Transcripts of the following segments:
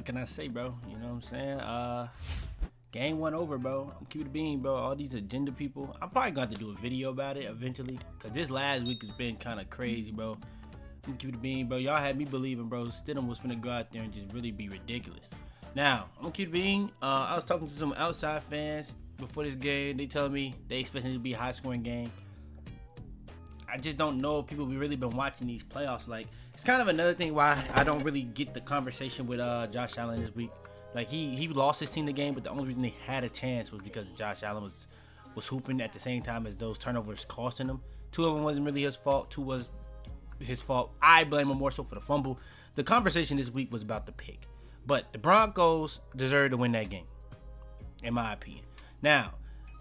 what can I say, bro? You know what I'm saying? Game 1 over, bro. I'm keeping it being, bro. All these agenda people. I'm probably going to have to do a video about it eventually. Because this last week has been kind of crazy, bro. I'm keeping it being, bro. Y'all had me believing, bro, Stidham was finna go out there and just really be ridiculous. Now, I'm going to keep it being. I was talking to some outside fans before this game. They telling me they expecting it to be a high-scoring game. I just don't know if people really been watching these playoffs. Like, it's kind of another thing why I don't really get the conversation with Josh Allen this week. Like, he lost his team the game, but the only reason they had a chance was because Josh Allen was hooping at the same time as those turnovers costing him. 2 of them wasn't really his fault. 2 was his fault. I blame him more so for the fumble. The conversation this week was about the pick. But the Broncos deserve to win that game, in my opinion. Now,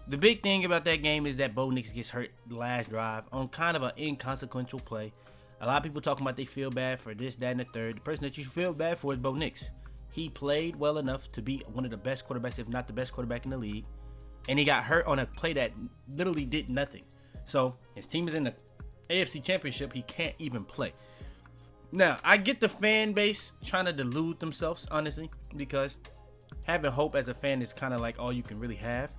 the big thing about that game is that Bo Nix gets hurt the last drive on kind of an inconsequential play. A lot of people talking about they feel bad for this, that, and the third. The person that you feel bad for is Bo Nix. He played well enough to be one of the best quarterbacks, if not the best quarterback in the league. And he got hurt on a play that literally did nothing. So his team is in the AFC Championship. He can't even play. Now, I get the fan base trying to delude themselves, honestly, because having hope as a fan is kind of like all you can really have.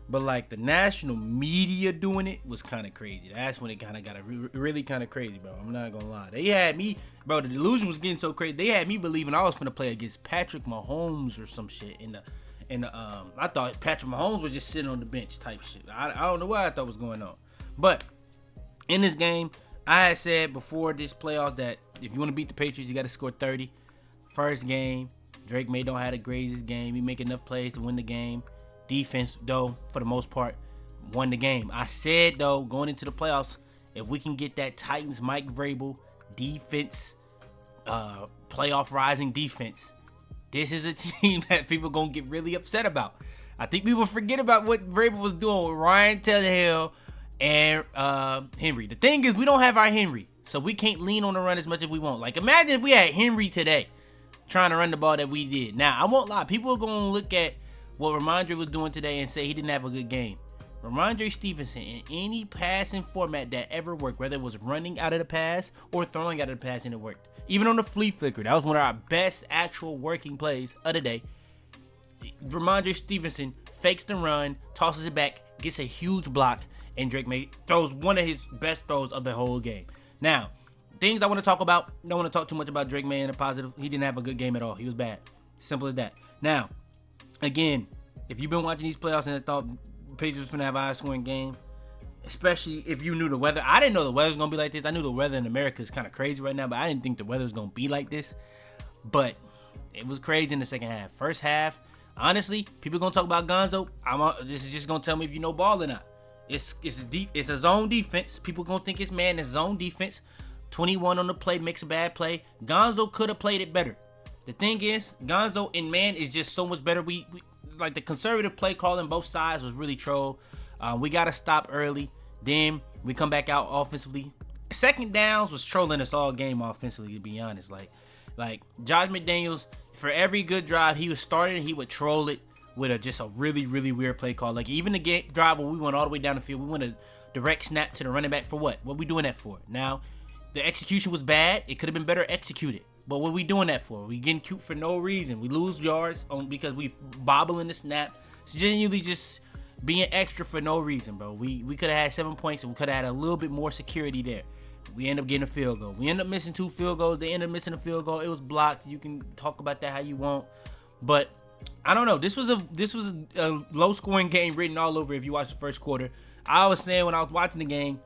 But like the national media doing it was kind of crazy. That's when it kind of got really kind of crazy, bro. I'm not gonna lie. They had me, bro. The delusion was getting so crazy. They had me believing I was gonna play against Patrick Mahomes or some shit in the. I thought Patrick Mahomes was just sitting on the bench type shit. I don't know what I thought was going on. But in this game, I had said before this playoff that if you want to beat the Patriots, you got to score 30. First game, Drake Maye don't have the greatest game. He make enough plays to win the game. Defense, though, for the most part, won the game. I said, though, going into the playoffs, if we can get that Titans Mike Vrabel defense, playoff rising defense, this is a team that people going to get really upset about. I think people forget about what Vrabel was doing with Ryan Tannehill and Henry. The thing is, we don't have our Henry, so we can't lean on the run as much as we want. Like, imagine if we had Henry today trying to run the ball that we did. Now, I won't lie. People are going to look at what Ramondre was doing today and say he didn't have a good game. Ramondre Stevenson, in any passing format that ever worked, whether it was running out of the pass or throwing out of the pass, and it worked. Even on the flea flicker, that was one of our best actual working plays of the day. Ramondre Stevenson fakes the run, tosses it back, gets a huge block, and Drake Maye throws one of his best throws of the whole game. Now, things I want to talk about, don't want to talk too much about Drake Maye in a positive. He didn't have a good game at all. He was bad. Simple as that. Now, again, if you've been watching these playoffs and thought the Patriots was going to have a high-scoring game, especially if you knew the weather. I didn't know the weather was going to be like this. I knew the weather in America is kind of crazy right now, but I didn't think the weather was going to be like this. But it was crazy in the second half. First half, honestly, people going to talk about Gonzo. This is just going to tell me if you know ball or not. It's a zone defense. People going to think it's man. It's zone defense. 21 on the play, makes a bad play. Gonzo could have played it better. The thing is, Gonzo in man is just so much better. We like the conservative play calling both sides was really troll. We got to stop early. Then we come back out offensively. Second downs was trolling us all game offensively, to be honest. Like Josh McDaniels, for every good drive he was starting, he would troll it with just a really, really weird play call. Like even the drive where we went all the way down the field, we went a direct snap to the running back for what? What we doing that for? Now, the execution was bad. It could have been better executed. But what are we doing that for? We getting cute for no reason. We lose yards because we bobbling the snap. It's genuinely just being extra for no reason, bro. We could have had 7 points and we could have had a little bit more security there. We end up getting a field goal. We end up missing 2 field goals. They end up missing a field goal. It was blocked. You can talk about that how you want. But I don't know. This was a low-scoring game written all over if you watch the first quarter. I was saying when I was watching the game,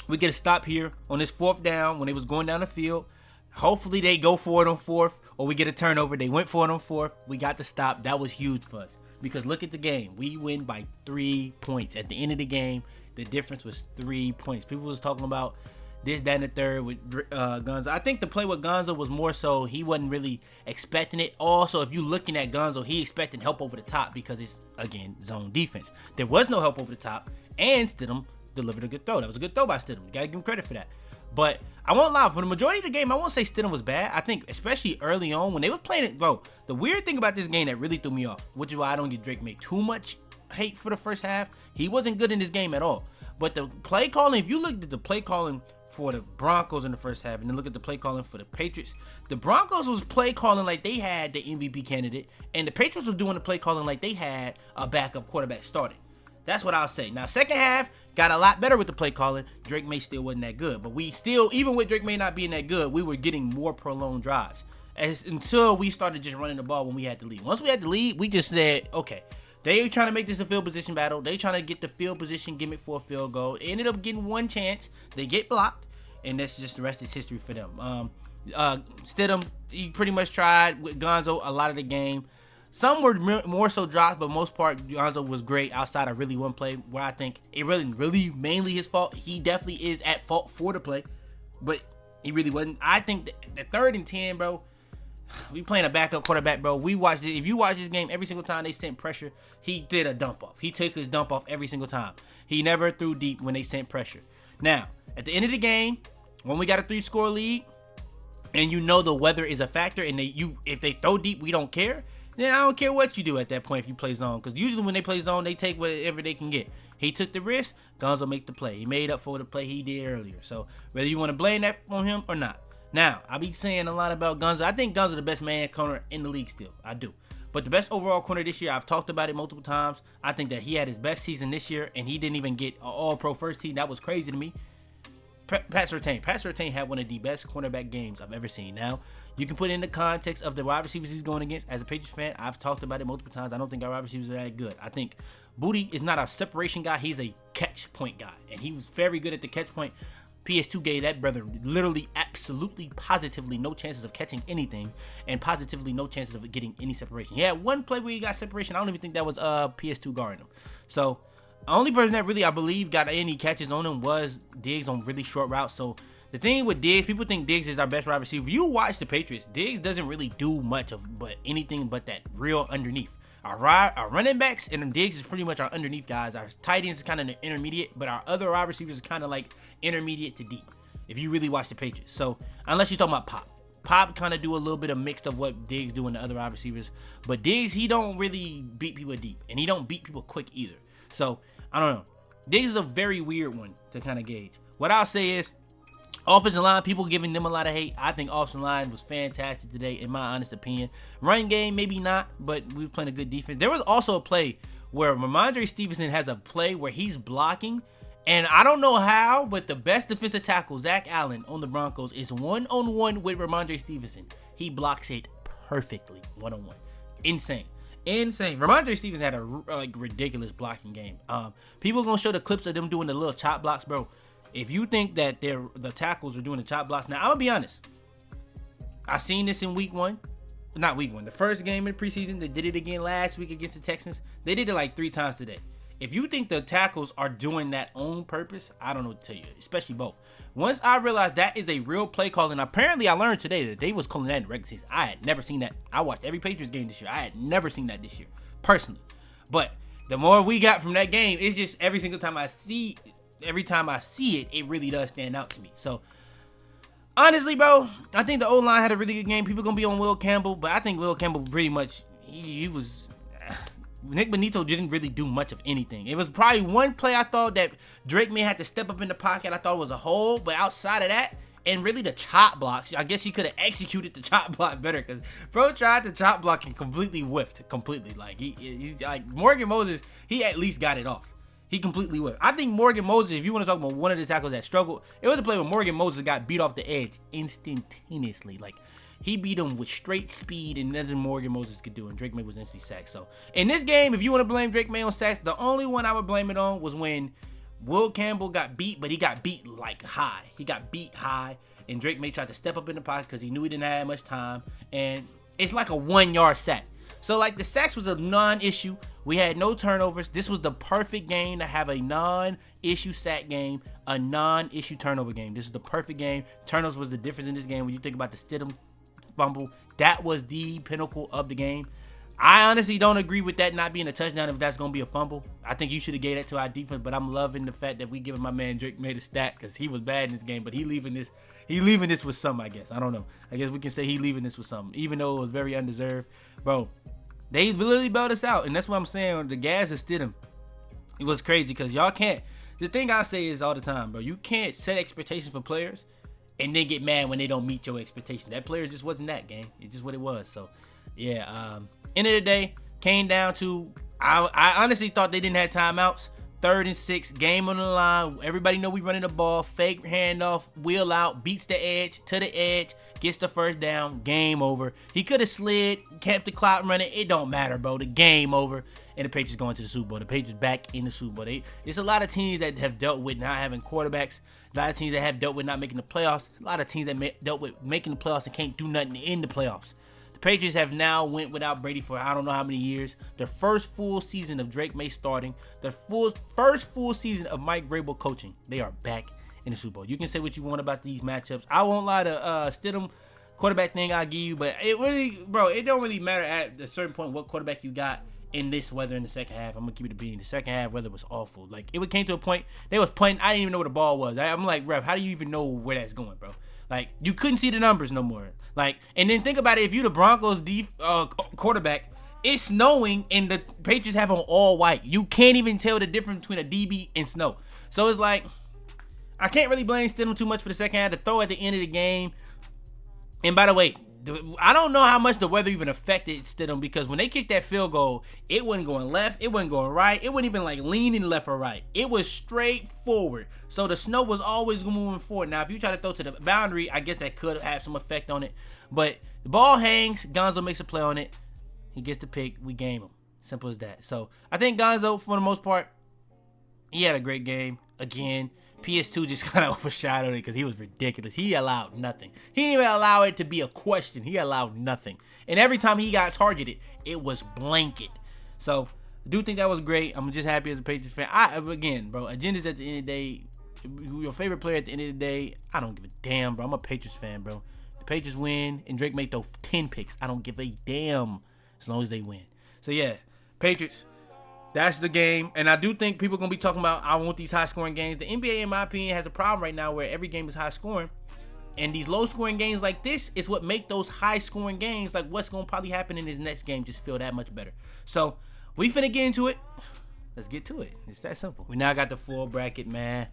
we get a stop here on this 4th down when they was going down the field. Hopefully they go for it on 4th or we get a turnover. They went for it on 4th. We got the stop. That was huge for us because look at the game. We win by 3 points. At the end of the game, the difference was 3 points. People was talking about this, that, and the third with Gonzo. I think the play with Gonzo was more so he wasn't really expecting it. Also, if you're looking at Gonzo, he expecting help over the top because it's, again, zone defense. There was no help over the top, and Stidham delivered a good throw. That was a good throw by Stidham. You got to give him credit for that. But I won't lie, for the majority of the game, I won't say Stidham was bad. I think, especially early on, when they was playing it, bro, the weird thing about this game that really threw me off, which is why I don't get Drake Maye too much hate for the first half, he wasn't good in this game at all. But the play calling, if you looked at the play calling for the Broncos in the first half, and then look at the play calling for the Patriots. The Broncos was play calling like they had the MVP candidate, and the Patriots was doing the play calling like they had a backup quarterback starting. That's what I'll say. Now, second half got a lot better with the play calling. Drake Maye still wasn't that good, but we still, even with Drake Maye not being that good, we were getting more prolonged drives until we started just running the ball when we had the lead. Once we had the lead, we just said, okay, they trying to make this a field position battle. They trying to get the field position gimmick for a field goal. They ended up getting one chance. They get blocked, and that's just the rest is history for them. Stidham, he pretty much tried with Gonzo a lot of the game. Some were more so dropped, but most part, Gonzo was great outside of really one play where I think it really mainly his fault. He definitely is at fault for the play, but he really wasn't. I think the 3rd and 10, bro, we playing a backup quarterback, bro. We watched it. If you watch this game, every single time they sent pressure, he did a dump off. He took his dump off every single time. He never threw deep when they sent pressure. Now, at the end of the game, when we got a 3-score lead, and you know the weather is a factor, and if they throw deep, we don't care. Then I don't care what you do at that point if you play zone, because usually when they play zone, they take whatever they can get. He took the risk. Gonzo make the play. He made up for the play he did earlier. So whether you want to blame that on him or not. Now, I be saying a lot about Gonzo. I think Gonzo the best man corner in the league still. I do. But the best overall corner this year, I've talked about it multiple times. I think that he had his best season this year, and he didn't even get an all-pro first team. That was crazy to me. Pat Surtain. Pat Surtain had one of the best cornerback games I've ever seen. Now, you can put in the context of the wide receivers he's going against. As a Patriots fan, I've talked about it multiple times. I don't think our wide receivers are that good. I think Booty is not a separation guy. He's a catch point guy, and he was very good at the catch point. PS2 gave that brother literally, absolutely, positively no chances of catching anything, and positively no chances of getting any separation. He had one play where he got separation. I don't even think that was PS2 guarding him. So the only person that really, I believe, got any catches on him was Diggs on really short routes. So the thing with Diggs, people think Diggs is our best wide receiver. If you watch the Patriots, Diggs doesn't really do much of anything but that real underneath. Our running backs and Diggs is pretty much our underneath guys. Our tight ends is kind of the intermediate, but our other wide receivers is kind of like intermediate to deep, if you really watch the Patriots. So unless you're talking about Pop kind of do a little bit of mixed of what Diggs do and the other wide receivers. But Diggs, he don't really beat people deep, and he don't beat people quick either. So I don't know. Diggs is a very weird one to kind of gauge. What I'll say is, offensive line, people giving them a lot of hate. I think offensive line was fantastic today, in my honest opinion. Running game, maybe not, but we were playing a good defense. There was also a play where Ramondre Stevenson has a play where he's blocking, and I don't know how, but the best defensive tackle, Zach Allen, on the Broncos is one-on-one with Ramondre Stevenson. He blocks it perfectly, one-on-one. Insane. Ramondre Stevenson had a ridiculous blocking game. People gonna show the clips of them doing the little chop blocks, bro. If you think that the tackles are doing the chop blocks, now I'm gonna be honest. I seen this in the first game in the preseason. They did it again last week against the Texans. They did it like 3 times today. If you think the tackles are doing that on purpose, I don't know what to tell you, especially both. Once I realized that is a real play call, and apparently I learned today that they was calling that in the regular season. I had never seen that. I watched every Patriots game this year. I had never seen that this year, personally. But the more we got from that game, it's just every time I see it, it really does stand out to me. So, honestly, bro, I think the O-line had a really good game. People going to be on Will Campbell, but I think Will Campbell pretty much, he was... Nick Bonito didn't really do much of anything. It was probably one play I thought that Drake Maye had to step up in the pocket. I thought it was a hole, but outside of that, and really the chop blocks, I guess he could have executed the chop block better, because bro tried to chop block and completely whiffed. Completely. Like, he like Morgan Moses, he at least got it off. He completely whiffed. I think Morgan Moses, if you want to talk about one of the tackles that struggled, it was a play where Morgan Moses got beat off the edge instantaneously. Like, he beat him with straight speed, and nothing Morgan Moses could do, and Drake Maye was instantly sacked. So, in this game, if you want to blame Drake Maye on sacks, the only one I would blame it on was when Will Campbell got beat, but he got beat, like, high. He got beat high, and Drake Maye tried to step up in the pocket because he knew he didn't have much time, and it's like a 1-yard sack. So, like, the sacks was a non-issue. We had no turnovers. This was the perfect game to have a non-issue sack game, a non-issue turnover game. This is the perfect game. Turnovers was the difference in this game when you think about the Stidham fumble. That was the pinnacle of the game. I honestly don't agree with that not being a touchdown if that's going to be a fumble. I think you should have gave that to our defense, but I'm loving the fact that we giving my man Drake Maye the stat because he was bad in this game, but he leaving this with some, I guess. I don't know. I guess we can say he leaving this with something, even though it was very undeserved. Bro, they literally bailed us out, and that's what I'm saying. The gas is Stidham. It was crazy because y'all can't. the thing I say is all the time, bro, you can't set expectations for players and then get mad when they don't meet your expectations. That player just wasn't that game. It's just what it was. So, yeah, end of the day, came down to, I honestly thought they didn't have timeouts. 3rd and 6, game on the line. Everybody know we running the ball. Fake handoff, wheel out, beats the edge, to the edge, gets the first down, game over. He could have slid, kept the clock running. It don't matter, bro. The game over. And the Patriots going to the Super Bowl. The Patriots back in the Super Bowl. There's a lot of teams that have dealt with not having quarterbacks. A lot of teams that have dealt with not making the playoffs. A lot of teams that dealt with making the playoffs and can't do nothing in the playoffs. The Patriots have now went without Brady for I don't know how many years. Their first full season of Drake Maye starting. Their first full season of Mike Vrabel coaching. They are back in the Super Bowl. You can say what you want about these matchups. I won't lie to Stidham quarterback thing I give you, but it really, bro, it don't really matter at a certain point what quarterback you got in this weather in the second half. I'm gonna keep it a beat. In the second half, weather was awful. Like it came to a point they was playing. I didn't even know where the ball was. I'm like, ref, how do you even know where that's going, bro? Like you couldn't see the numbers no more. Like, and then think about it. If you the Broncos quarterback, it's snowing and the Patriots have on all white. You can't even tell the difference between a DB and snow. So it's like I can't really blame Stidham too much for the second half. The throw at the end of the game. And by the way, I don't know how much the weather even affected Stidham because when they kicked that field goal, it wasn't going left, it wasn't going right, it wasn't even like leaning left or right. It was straight forward. So the snow was always moving forward. Now, if you try to throw to the boundary, I guess that could have some effect on it. But the ball hangs, Gonzo makes a play on it. He gets the pick, we game him. Simple as that. So I think Gonzo, for the most part, he had a great game. Again, PS2 just kind of overshadowed it because he was ridiculous. He allowed nothing. He didn't even allow it to be a question. He allowed nothing. And every time he got targeted, it was blanket. So I do think that was great. I'm just happy as a Patriots fan. Again, bro, agendas at the end of the day, your favorite player at the end of the day, I don't give a damn, bro. I'm a Patriots fan, bro. The Patriots win, and Drake may throw 10 picks. I don't give a damn as long as they win. So, yeah, Patriots. That's the game, and I do think people are going to be talking about, I want these high-scoring games. The NBA, in my opinion, has a problem right now where every game is high-scoring, and these low-scoring games like this is what make those high-scoring games, like what's going to probably happen in this next game, just feel that much better. So, we finna get into it. Let's get to it. It's that simple. We now got the full bracket, man.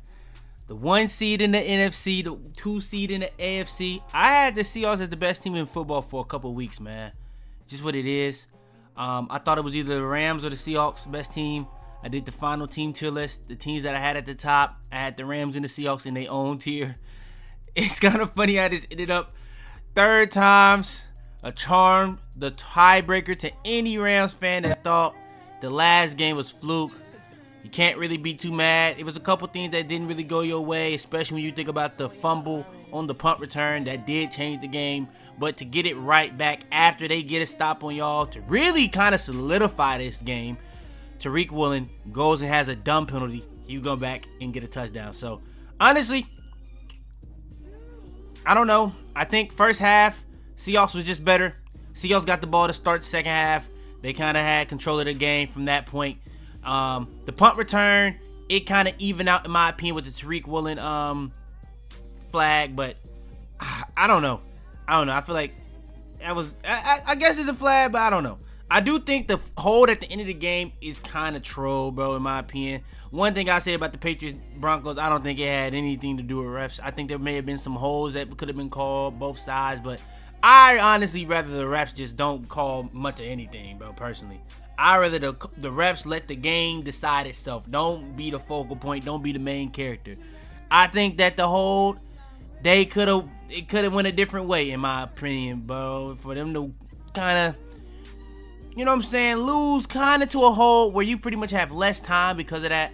The 1 seed in the NFC, the 2 seed in the AFC. I had the Seahawks as the best team in football for a couple of weeks, man. Just what it is. I thought it was either the Rams or the Seahawks, best team. I did the final team tier list. The teams that I had at the top, I had the Rams and the Seahawks in their own tier. It's kind of funny how this ended up. Third time's a charm, the tiebreaker to any Rams fan that thought the last game was fluke. You can't really be too mad. It was a couple things that didn't really go your way, especially when you think about the fumble on the punt return. That did change the game. But to get it right back after they get a stop on y'all, to really kind of solidify this game, Tariq Woolen goes and has a dumb penalty. You go back and get a touchdown. So, honestly, I don't know. I think first half, Seahawks was just better. Seahawks got the ball to start the second half. They kind of had control of the game from that point. The punt return, it kind of evened out, in my opinion, with the Tariq Woolen flag. But I don't know. I feel like that was, I guess it's a flag, but I don't know. I do think the hold at the end of the game is kind of troll, bro, in my opinion. One thing I say about the Patriots Broncos, I don't think it had anything to do with refs. I think there may have been some holds that could have been called both sides, but I honestly rather the refs just don't call much of anything, bro, personally. I rather the refs let the game decide itself. Don't be the focal point. Don't be the main character. I think that the hold, it could have went a different way, in my opinion, bro. For them to kind of, you know what I'm saying, lose kind of to a hold where you pretty much have less time because of that.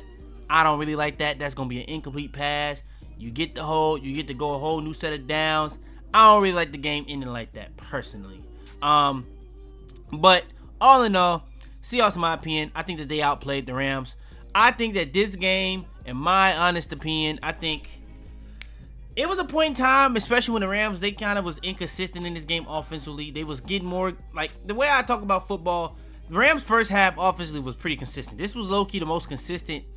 I don't really like that. That's going to be an incomplete pass. You get the hold. You get to go a whole new set of downs. I don't really like the game ending like that, personally. But all in all, Seahawks, in my opinion, I think that they outplayed the Rams. I think that this game, in my honest opinion, I think it was a point in time, especially when the Rams, they kind of was inconsistent in this game offensively. They was getting more, like, the way I talk about football, the Rams' first half offensively was pretty consistent. This was low-key the most consistent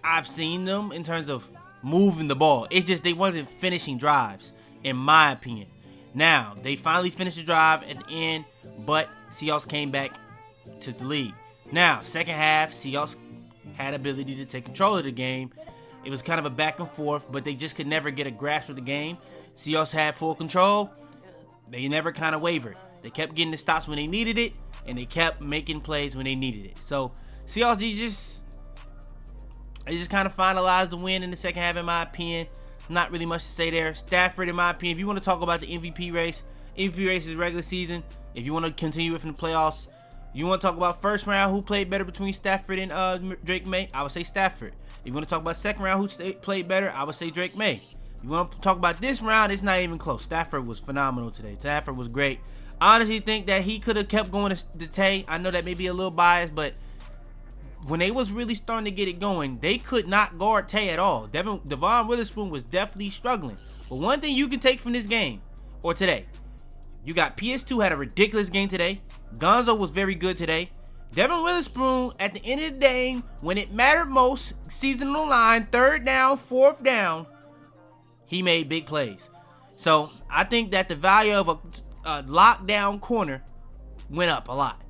I've seen them in terms of moving the ball. It's just they wasn't finishing drives, in my opinion. Now, they finally finished the drive at the end, but Seahawks came back to the lead. Now, second half, Seahawks had ability to take control of the game. It was kind of a back and forth, but they just could never get a grasp of the game. Seahawks had full control. They never kind of wavered. They kept getting the stops when they needed it, and they kept making plays when they needed it. So Seahawks, they just kind of finalized the win in the second half, in my opinion. Not really much to say there. Stafford, in my opinion, if you want to talk about the MVP race is regular season. If you want to continue it from the playoffs, you want to talk about first round, who played better between Stafford and Drake Maye, I would say Stafford. If you want to talk about second round, who played better, I would say Drake Maye. If you want to talk about this round, it's not even close. Stafford was phenomenal today. Stafford was great. I honestly think that he could have kept going to Tay. I know that may be a little biased, but when they was really starting to get it going, they could not guard Tay at all. Devon Witherspoon was definitely struggling. But one thing you can take from this game, or today, you got PS2 had a ridiculous game today. Gonzo was very good today. Devon Witherspoon, at the end of the day, when it mattered most, season on the line, third down, fourth down, he made big plays. So I think that the value of a lockdown corner went up a lot.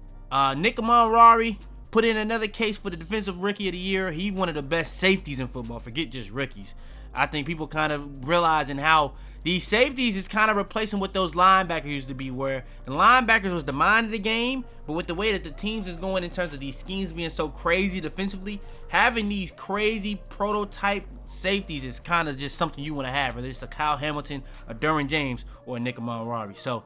Nick Amon-Rari put in another case for the defensive rookie of the year. He's one of the best safeties in football. Forget just rookies. I think people kind of realizing how these safeties is kind of replacing what those linebackers used to be, where the linebackers was the mind of the game, but with the way that the teams is going in terms of these schemes being so crazy defensively, having these crazy prototype safeties is kind of just something you want to have, whether it's a Kyle Hamilton, a Derwin James, or a Nick Amon-Rari. So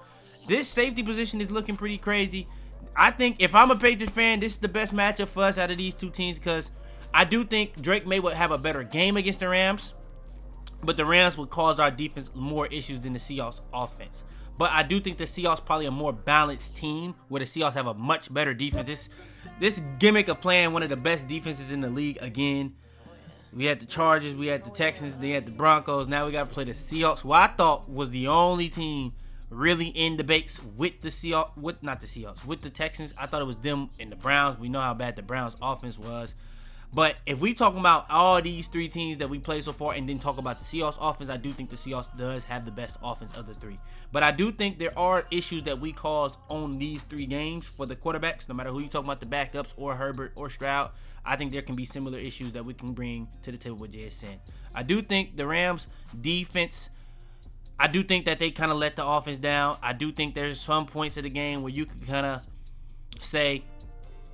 this safety position is looking pretty crazy. I think if I'm a Patriots fan, this is the best matchup for us out of these two teams, because I do think Drake Maye would have a better game against the Rams, but the Rams would cause our defense more issues than the Seahawks offense. But I do think the Seahawks probably a more balanced team, where the Seahawks have a much better defense. This gimmick of playing one of the best defenses in the league again. We had the Chargers, we had the Texans, they had the Broncos. Now we got to play the Seahawks, who I thought was the only team really in debates with the Seahawks, with the Texans. I thought it was them and the Browns. We know how bad the Browns offense was. But if we talk about all these three teams that we played so far and then talk about the Seahawks offense, I do think the Seahawks does have the best offense of the three. But I do think there are issues that we cause on these three games for the quarterbacks, no matter who you talk about, the backups or Herbert or Stroud. I think there can be similar issues that we can bring to the table with JSN. I do think the Rams defense, I do think that they kind of let the offense down. I do think there's some points of the game where you can kind of say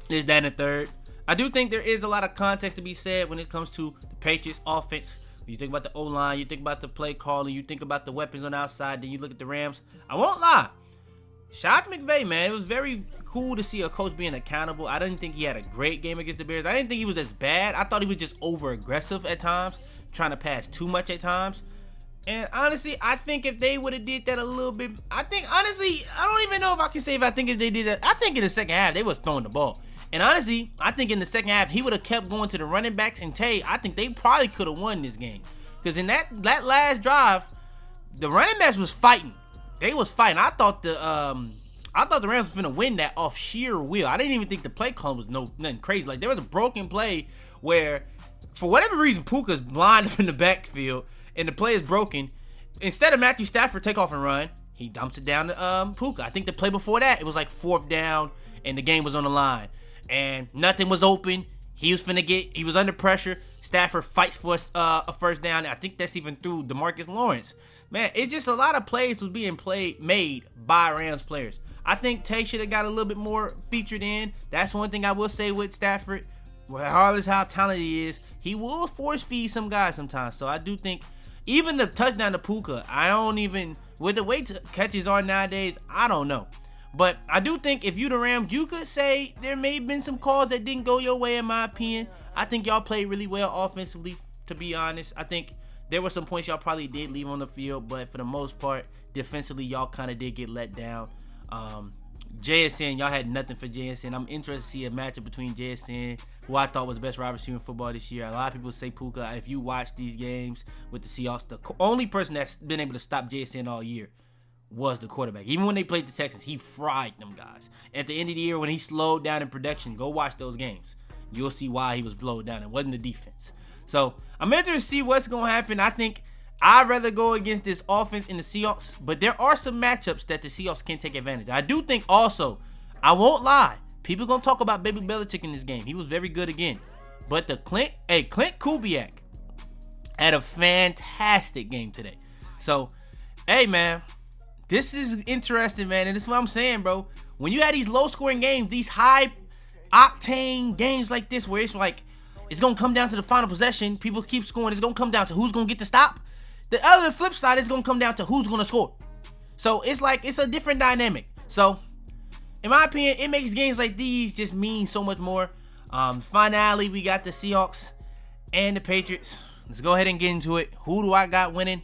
this, that, and the third. I do think there is a lot of context to be said when it comes to the Patriots offense. When you think about the O-line, you think about the play calling, you think about the weapons on the outside, then you look at the Rams. I won't lie. Shout out to McVay, man. It was very cool to see a coach being accountable. I didn't think he had a great game against the Bears. I didn't think he was as bad. I thought he was just over-aggressive at times, trying to pass too much at times. And honestly, I think if they would have did that a little bit, I don't even know if I can say if they did that. I think in the second half, they was throwing the ball. And honestly, I think in the second half, he would have kept going to the running backs and Tay. I think they probably could have won this game. Because in that last drive, the running backs was fighting. They was fighting. I thought the Rams was finna win that off sheer will. I didn't even think the play call was nothing crazy. Like, there was a broken play where, for whatever reason, Puka's lined up in the backfield and the play is broken. Instead of Matthew Stafford take off and run, he dumps it down to Puka. I think the play before that, it was like fourth down and the game was on the line. And nothing was open. He was under pressure. Stafford fights for a first down. I think that's even through DeMarcus Lawrence. Man, it's just a lot of plays was being made by Rams players. I think Tay should have got a little bit more featured in. That's one thing I will say with Stafford. Regardless how talented he is, he will force feed some guys sometimes. So I do think even the touchdown to Puka, with the way catches are nowadays, I don't know. But I do think if you the Rams, you could say there may have been some calls that didn't go your way, in my opinion. I think y'all played really well offensively, to be honest. I think there were some points y'all probably did leave on the field, but for the most part, defensively, y'all kind of did get let down. JSN, y'all had nothing for JSN. I'm interested to see a matchup between JSN, who I thought was the best wide receiver in football this year. A lot of people say Puka. If you watch these games with the Seahawks, the only person that's been able to stop JSN all year was the quarterback. Even when they played the Texans, he fried them guys. At the end of the year, when he slowed down in production, go watch those games. You'll see why he was slowed down. It wasn't the defense. So I'm interested to see what's going to happen. I think I'd rather go against this offense in the Seahawks, but there are some matchups that the Seahawks can take advantage. I do think also, I won't lie, people going to talk about Baby Belichick in this game. He was very good again. But Clint Kubiak had a fantastic game today. So, hey, man, this is interesting, man. And this is what I'm saying, bro. When you have these low-scoring games, these high-octane games like this, where it's like, it's going to come down to the final possession. People keep scoring. It's going to come down to who's going to get the stop. The other flip side is going to come down to who's going to score. So, it's like, it's a different dynamic. So, in my opinion, it makes games like these just mean so much more. Finally, we got the Seahawks and the Patriots. Let's go ahead and get into it. Who do I got winning?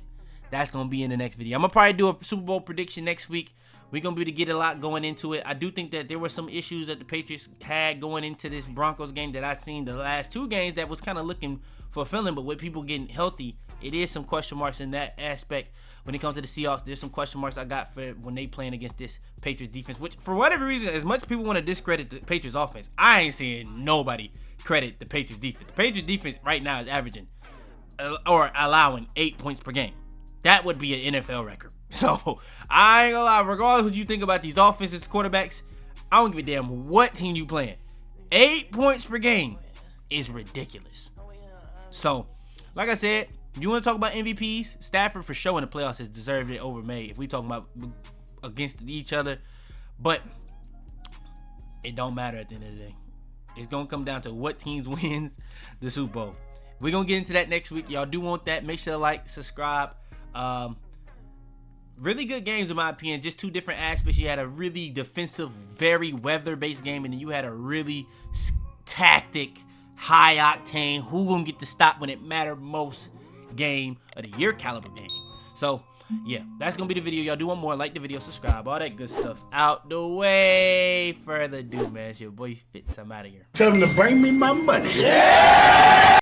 That's going to be in the next video. I'm going to probably do a Super Bowl prediction next week. We're going to be able to get a lot going into it. I do think that there were some issues that the Patriots had going into this Broncos game that I've seen the last two games that was kind of looking fulfilling. But with people getting healthy, it is some question marks in that aspect. When it comes to the Seahawks, there's some question marks I got for when they playing against this Patriots defense, which for whatever reason, as much people want to discredit the Patriots offense, I ain't seeing nobody credit the Patriots defense. The Patriots defense right now is averaging or allowing 8 points per game. That would be an NFL record. So I ain't gonna lie, regardless of what you think about these offenses, quarterbacks, I don't give a damn what team you playing. 8 points per game is ridiculous. So, like I said, you want to talk about MVPs? Stafford for sure in the playoffs has deserved it over Maye if we talking about against each other. But it don't matter at the end of the day. It's going to come down to what teams wins the Super Bowl. We're going to get into that next week. Y'all do want that. Make sure to like, subscribe. Really good games in my opinion. Just two different aspects. You had a really defensive, very weather-based game. And then you had a really tactic, high-octane, who going to get the stop when it mattered most game of the year caliber game. So yeah, that's gonna be the video. Y'all do want more, like the video, subscribe, all that good stuff out the way. Further ado, man, it's your boy Fitz. I'm out of here. Tell them to bring me my money. Yeah.